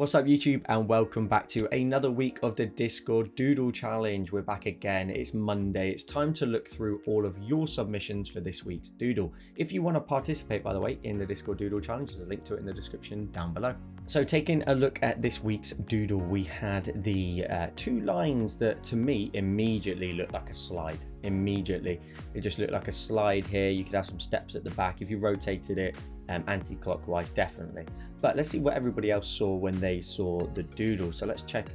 What's up YouTube, and welcome back to another week of the Discord Doodle Challenge. We're back again. It's Monday. It's time to look through all of your submissions for this week's Doodle. If you want to participate, by the way, in the Discord Doodle Challenge, there's a link to it in the description down below. So taking a look at this week's Doodle, we had the two lines that to me immediately looked like a slide. Immediately. It just looked like a slide here. You could have some steps at the back if you rotated it anti-clockwise, definitely. But let's see what everybody else saw when they saw the Doodle. So let's check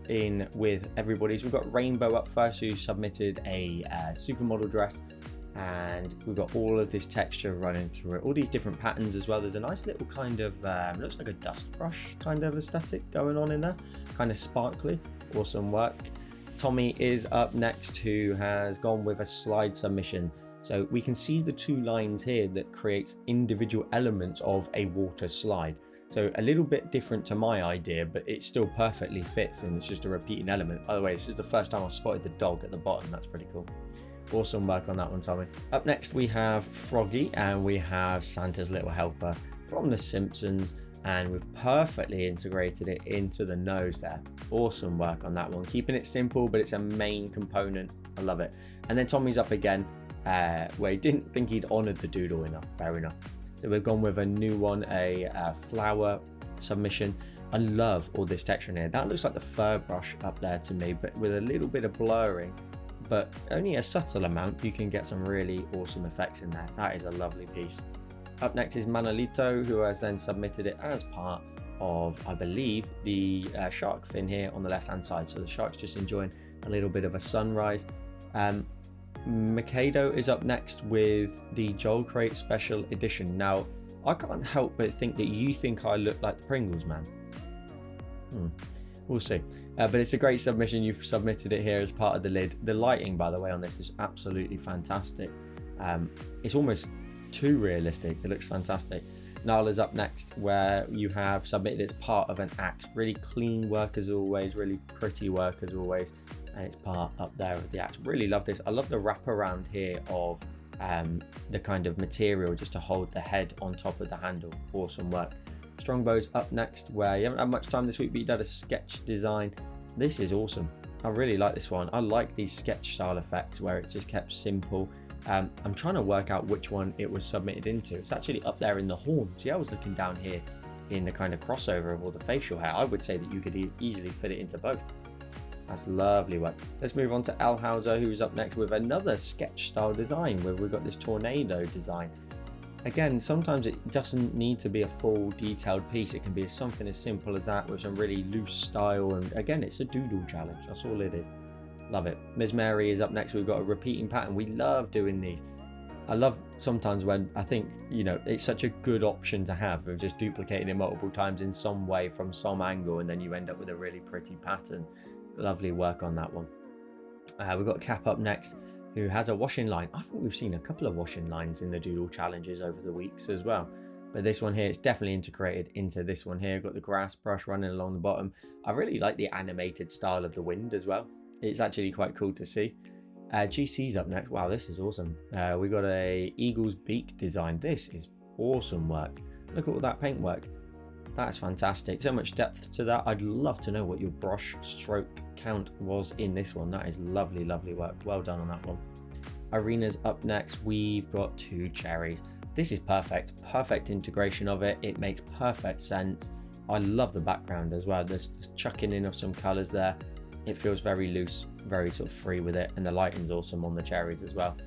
in with everybody's. We've got Rainbow up first, who submitted a supermodel dress, and we've got all of this texture running through it, all these different patterns as well. There's a nice little kind of looks like a dust brush kind of aesthetic going on in there, kind of sparkly. Awesome work. Tommy is up next, who has gone with a slide submission. So we can see the two lines here that creates individual elements of a water slide. So a little bit different to my idea, but it still perfectly fits, and it's just a repeating element. By the way, this is the first time I spotted the dog at the bottom. That's pretty cool. Awesome work on that one, Tommy. Up next we have Froggy, and we have Santa's little helper from The Simpsons, and we've perfectly integrated it into the nose there. Awesome work on that one. Keeping it simple, but it's a main component. I love it. And then Tommy's up again, where he didn't think he'd honoured the Doodle enough. Fair enough. So we've gone with a new one, a flower submission. I love all this texture in here. That looks like the fur brush up there to me, but with a little bit of blurring, but only a subtle amount. You can get some really awesome effects in there. That is a lovely piece. Up next is Manolito, who has then submitted it as part of, I believe, the shark fin here on the left hand side. So the shark's just enjoying a little bit of a sunrise. Mikado is up next with the Joel Crate Special Edition. Now, I can't help but think that you think I look like the Pringles man. We'll see. But it's a great submission. You've submitted it here as part of the lid. The lighting, by the way, on this is absolutely fantastic. It's almost too realistic. It looks fantastic. Nala's up next, where you have submitted it as part of an act. Really clean work as always, really pretty work as always, and it's part up there of the act. Really love this. I love the wraparound here of the kind of material just to hold the head on top of the handle. Awesome work. Strongbow's up next, where you haven't had much time this week, but you did a sketch design. This is awesome. I really like this one. I like these sketch style effects where it's just kept simple. I'm trying to work out which one it was submitted into. It's actually up there in the horn. See, I was looking down here in the kind of crossover of all the facial hair. I would say that you could easily fit it into both. That's lovely work. Let's move on to Alhauser, who's up next with another sketch style design, where we've got this tornado design. Again, sometimes it doesn't need to be a full detailed piece. It can be something as simple as that with some really loose style. And again, it's a doodle challenge. That's all it is. Love it. Ms. Mary is up next. We've got a repeating pattern. We love doing these. I love sometimes when I think, you know, it's such a good option to have of just duplicating it multiple times in some way from some angle, and then you end up with a really pretty pattern. Lovely work on that one. We've got Cap up next, who has a washing line. I think we've seen a couple of washing lines in the Doodle challenges over the weeks as well. But this one here, it's definitely integrated into this one here. Got the grass brush running along the bottom. I really like the animated style of the wind as well. It's actually quite cool to see. GC's up next. Wow, this is awesome. We got a eagle's beak design. This is awesome work. Look at all that paintwork. That's fantastic. So much depth to that. I'd love to know what your brush stroke count was in this one. That is lovely, lovely work. Well done on that one. Irina's up next. We've got two cherries. This is perfect. Perfect integration of it. It makes perfect sense. I love the background as well. There's just chucking in of some colors there. It feels very loose, very sort of free with it, and the lighting's awesome on the cherries as well.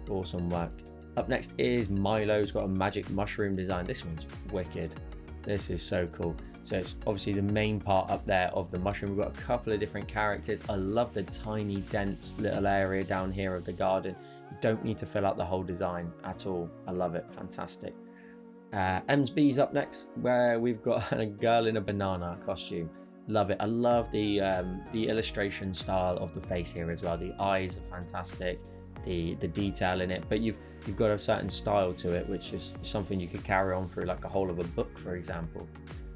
Awesome work. Up next is Milo's got a magic mushroom design. This one's wicked. This is so cool. So it's obviously the main part up there of the mushroom. We've got a couple of different characters. I love the tiny, dense little area down here of the garden. You don't need to fill out the whole design at all. I love it. Fantastic. MSB's up next, where we've got a girl in a banana costume. Love it. I love the illustration style of the face here as well. The eyes are fantastic. The detail in it, but you've got a certain style to it, which is something you could carry on through like a whole of a book, for example.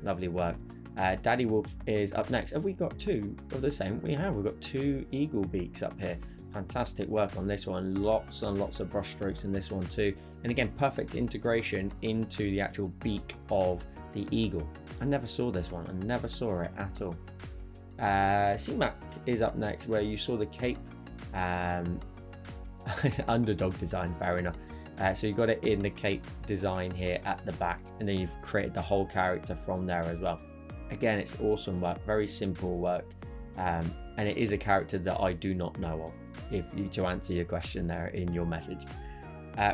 Lovely work. Daddy Wolf is up next. Have we got two of the same? We have. We've got two eagle beaks up here. Fantastic work on this one. Lots and lots of brush strokes in this one too. And again, perfect integration into the actual beak of the eagle. I never saw this one. I never saw it at all. C-Mac is up next, where you saw the cape. Underdog design, fair enough. So you got it in the cape design here at the back, and then you've created the whole character from there as well. Again, it's awesome work, very simple work, and it is a character that I do not know of, if you to answer your question there in your message.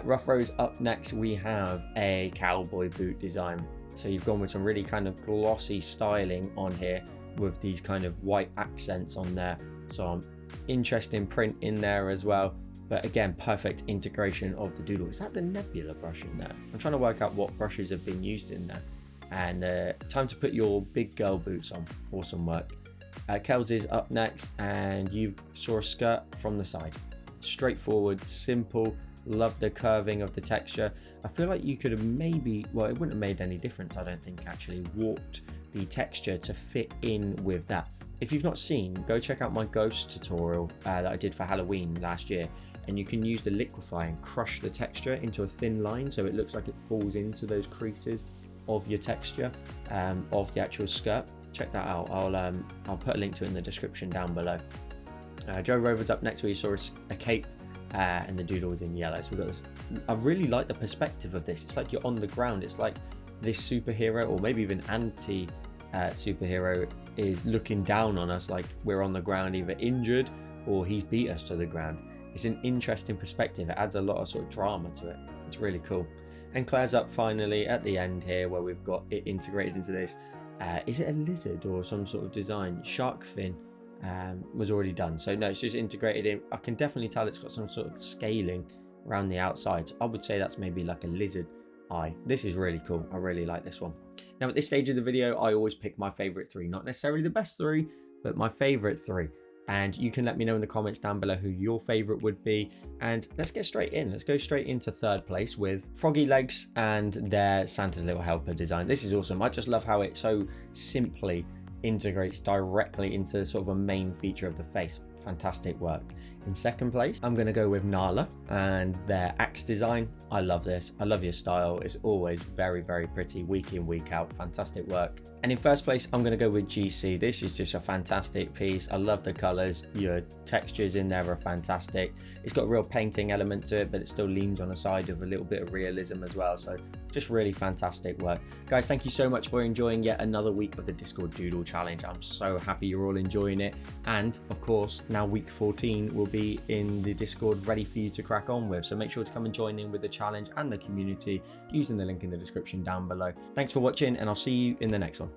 Rough Rose up next, we have a cowboy boot design. So you've gone with some really kind of glossy styling on here with these kind of white accents on there. Some interesting print in there as well. But again, perfect integration of the Doodle. Is that the Nebula brush in there? I'm trying to work out what brushes have been used in there. And time to put your big girl boots on. Awesome work. Kels is up next, and you saw a skirt from the side. Straightforward, simple. Love the curving of the texture. I feel like you could have maybe, well, it wouldn't have made any difference, I don't think, actually, warped the texture to fit in with that. If you've not seen, go check out my ghost tutorial that I did for Halloween last year, and you can use the liquify and crush the texture into a thin line so it looks like it falls into those creases of your texture of the actual skirt. Check that out. I'll put a link to it in the description down below. Joe Rover's up next, where you saw a cape and the Doodle is in yellow. So we've got this. I really like the perspective of this. It's like you're on the ground. It's like this superhero, or maybe even anti superhero, is looking down on us like we're on the ground, either injured or he's beat us to the ground. It's an interesting perspective. It adds a lot of sort of drama to it. It's really cool. And Claire's up finally at the end here, where we've got it integrated into this. Is it a lizard or some sort of design? Shark fin was already done. So no, it's just integrated in. I can definitely tell it's got some sort of scaling around the outside. So I would say that's maybe like a lizard eye. This is really cool. I really like this one. Now at this stage of the video, I always pick my favorite three. Not necessarily the best three, but my favorite three. And you can let me know in the comments down below who your favorite would be. And let's get straight in. Let's go straight into third place with Froggy Legs and their Santa's Little Helper design. This is awesome. I just love how it so simply integrates directly into sort of a main feature of the face. Fantastic work. In second place, I'm going to go with Nala and their axe design. I love this. I love your style. It's always very, very pretty, week in, week out. Fantastic work. And in first place, I'm going to go with GC. This is just a fantastic piece. I love the colors. Your textures in there are fantastic. It's got a real painting element to it, but it still leans on the side of a little bit of realism as well. So just really fantastic work. Guys, thank you so much for enjoying yet another week of the Discord Doodle Challenge. I'm so happy you're all enjoying it. And of course, now week 14 will be in the Discord ready for you to crack on with. So make sure to come and join in with the challenge and the community using the link in the description down below. Thanks for watching, and I'll see you in the next one.